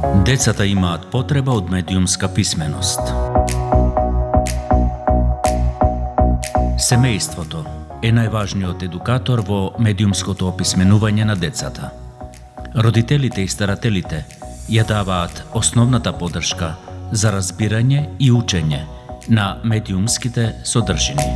Децата имаат потреба од медиумска писменост. Семејството е најважниот едукатор во медиумското описменување на децата. Родителите и старателите ја даваат основната поддршка за разбирање и учење на медиумските содржини.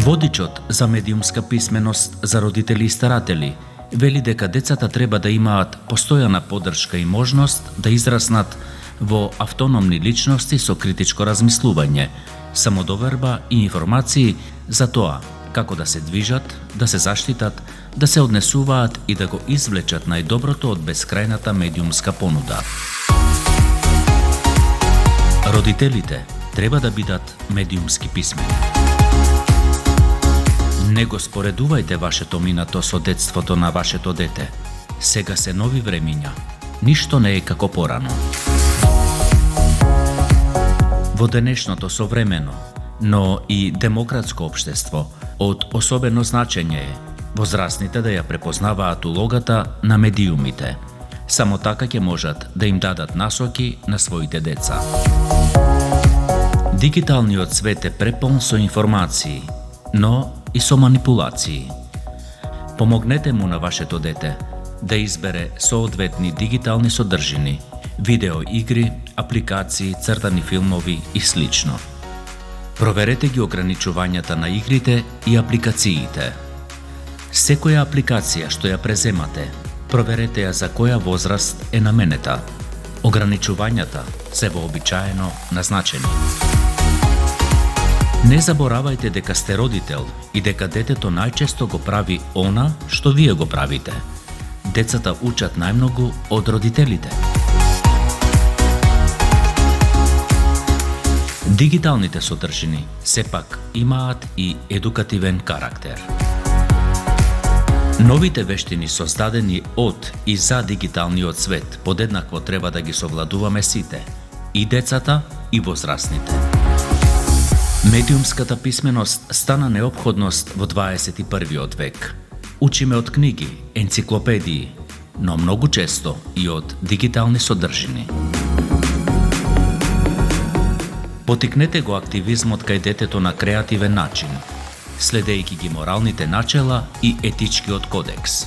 Водичот за медиумска писменост за родители и старатели вели дека децата треба да имаат постојана поддршка и можност да израснат во автономни личности со критичко размислување, самодоверба и информации за тоа како да се движат, да се заштитат, да се однесуваат и да го извлечат најдоброто од бескрајната медиумска понуда. Родителите треба да бидат медиумски писмени. Не го споредувајте вашето минато со детството на вашето дете. Сега се нови времиња. Ништо не е како порано. Во денешното современо, но и демократско општество, од особено значење е возрастните да ја препознаваат улогата на медиумите. Само така ќе можат да им дадат насоки на своите деца. Дигиталниот свет е преполн со информации, но и со манипулации. Помогнете му на вашето дете да избере соодветни дигитални содржини, видеоигри, апликации, цртани филмови и слично. Проверете ги ограничувањата на игрите и апликациите. Секоја апликација што ја преземате, проверете ја за која возраст е наменета. Ограничувањата се вообичаено назначени. Не заборавајте дека сте родител и дека детето најчесто го прави она што вие го правите. Децата учат најмногу од родителите. Дигиталните содржини сепак имаат и едукативен карактер. Новите вештини создадени од и за дигиталниот свет подеднакво треба да ги совладуваме сите, и децата, и возрастните. Медиумската писменост стана неопходност во 21. век. Учиме од книги, енциклопедии, но многу често и од дигитални содржини. Потикнете го активизмот кај детето на креативен начин, следејќи ги моралните начела и етичкиот кодекс.